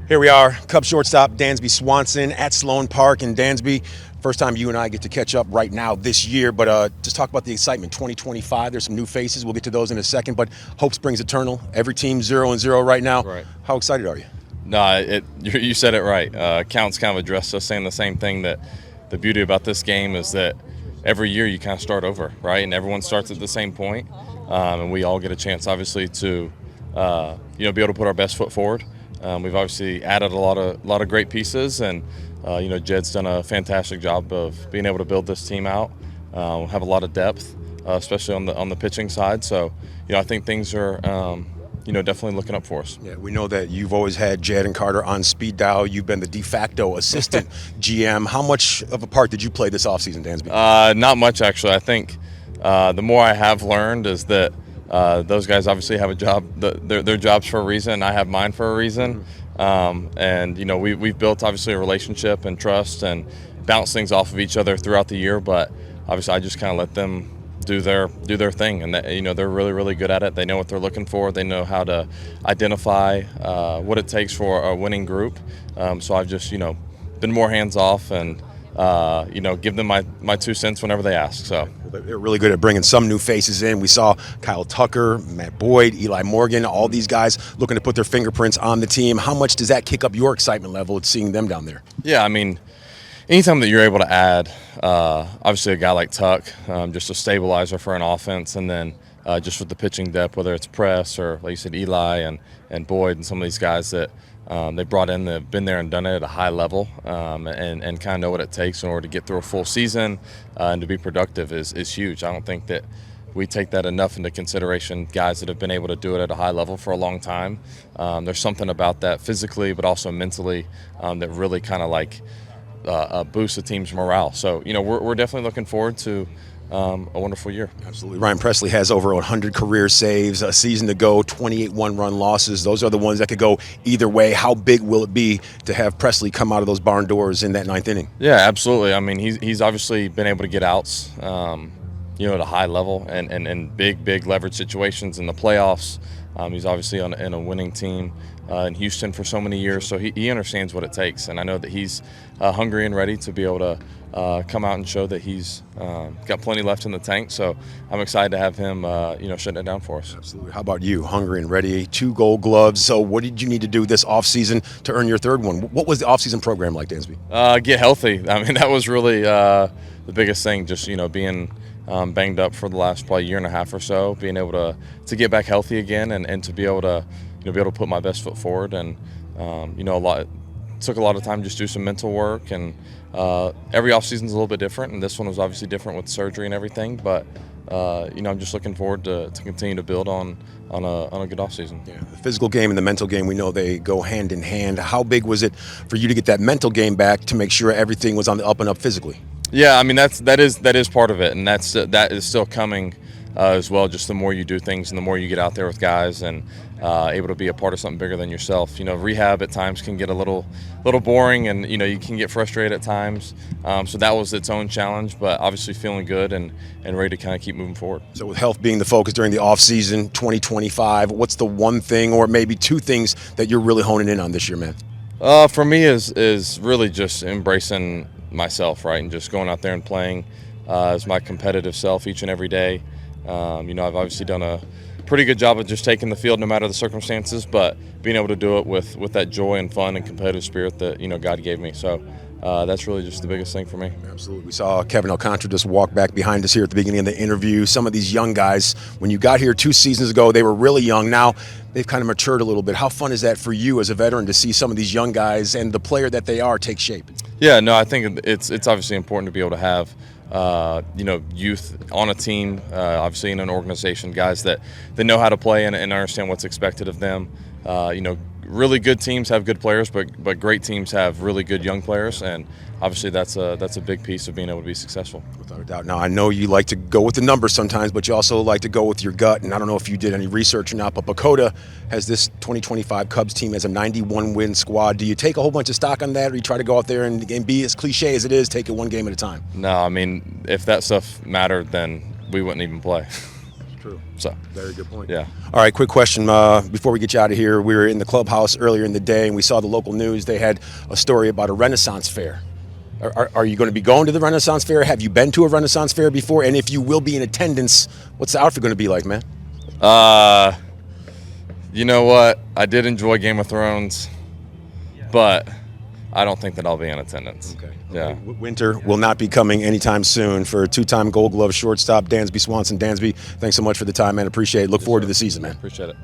Here we are, Cubs shortstop Dansby Swanson at Sloan Park. And Dansby, first time you and I get to catch up right now this year, but just talk about the excitement. 2025, there's some new faces. We'll get to those in a second, but hope springs eternal. Every team 0-0 right now. Right. How excited are you? No, you said it right. Counts kind of addressed us saying the same thing, that the beauty about this game is that every year you kind of start over, right? And everyone starts at the same point, and we all get a chance, obviously, to be able to put our best foot forward. We've obviously added a lot of great pieces, and Jed's done a fantastic job of being able to build this team out. We have a lot of depth, especially on the pitching side. So I think things are definitely looking up for us. Yeah, we know that you've always had Jed and Carter on speed dial. You've been the de facto assistant GM. How much of a part did you play this offseason, Dansby? Not much, actually. I think the more I have learned is that those guys obviously have a job. Their jobs for a reason. I have mine for a reason. And we've built obviously a relationship and trust and bounce things off of each other throughout the year. But obviously, I just kind of let them do their thing, and they're really, really good at it. They know what they're looking for. They know how to identify what it takes for a winning group. So I've just been more hands off and give them my 2 cents whenever they ask. So they're really good at bringing some new faces in. We saw Kyle Tucker, Matt Boyd, Eli Morgan, all these guys looking to put their fingerprints on the team. How much does that kick up your excitement level at seeing them down there? Yeah, I mean, anytime that you're able to add, obviously a guy like Tuck, just a stabilizer for an offense, and then just with the pitching depth, whether it's Press or, like you said, Eli and Boyd and some of these guys that they brought in that have been there and done it at a high level, and kind of know what it takes in order to get through a full season and to be productive is huge. I don't think that we take that enough into consideration, guys that have been able to do it at a high level for a long time. There's something about that physically but also mentally that really kind of boosts the team's morale. So, we're definitely looking forward to a wonderful year. Absolutely. Ryan Presley has over 100 career saves, a season to go, 28 one-run losses. Those are the ones that could go either way. How big will it be to have Presley come out of those barn doors in that ninth inning? Yeah, absolutely. I mean, he's obviously been able to get outs, at a high level and big leverage situations in the playoffs. He's obviously in a winning team in Houston for so many years, so he understands what it takes. And I know that he's hungry and ready to be able to come out and show that he's got plenty left in the tank. So I'm excited to have him, shutting it down for us. Absolutely. How about you? Hungry and ready, 2 Gold Gloves. So what did you need to do this offseason to earn your third one? What was the offseason program like, Dansby? Get healthy. I mean, that was really the biggest thing, just, being banged up for the last probably year and a half or so, being able to get back healthy again and to be able to put my best foot forward. And took a lot of time just to do some mental work, and every offseason is a little bit different, and this one was obviously different with surgery and everything, but I'm just looking forward to continue to build on a good offseason. Yeah, the physical game and the mental game, we know they go hand in hand. How big was it for you to get that mental game back to make sure everything was on the up and up physically? Yeah, I mean that is part of it, and that is still coming as well. Just the more you do things and the more you get out there with guys and able to be a part of something bigger than yourself. Rehab at times can get a little boring, and you can get frustrated at times. So that was its own challenge, but obviously feeling good and ready to kind of keep moving forward. So with health being the focus during the offseason, 2025, what's the one thing or maybe 2 things that you're really honing in on this year, man? For me is really just embracing myself, right, and just going out there and playing as my competitive self each and every day. I've obviously done a pretty good job of just taking the field no matter the circumstances, but being able to do it with that joy and fun and competitive spirit that God gave me. So that's really just the biggest thing for me. Absolutely. We saw Kevin Alcantara just walk back behind us here at the beginning of the interview. Some of these young guys, when you got here 2 seasons ago, they were really young. Now they've kind of matured a little bit. How fun is that for you as a veteran to see some of these young guys and the player that they are take shape? Yeah, no, I think it's obviously important to be able to have youth on a team, obviously in an organization, guys that know how to play and understand what's expected of them. Really good teams have good players, but great teams have really good young players, and obviously that's a big piece of being able to be successful. Without a doubt. Now, I know you like to go with the numbers sometimes, but you also like to go with your gut, and I don't know if you did any research or not, but Pacoda has this 2025 Cubs team as a 91-win squad. Do you take a whole bunch of stock on that, or you try to go out there and be, as cliche as it is, take it one game at a time? No, I mean, if that stuff mattered, then we wouldn't even play. True. So Very good point. yeah. All right, quick question before we get you out of here. We were in the clubhouse earlier in the day, and we saw the local news. They had a story about a Renaissance fair. Are you going to be going to the Renaissance fair? Have you been to a Renaissance fair before? And if you will be in attendance, what's the outfit going to be like, man? You know what? I did enjoy Game of Thrones, but I don't think that I'll be in attendance. Okay. Yeah. Winter will not be coming anytime soon for two-time Gold Glove shortstop Dansby Swanson. Dansby, thanks so much for the time, man. Appreciate it. Look forward to the season, man. Appreciate it.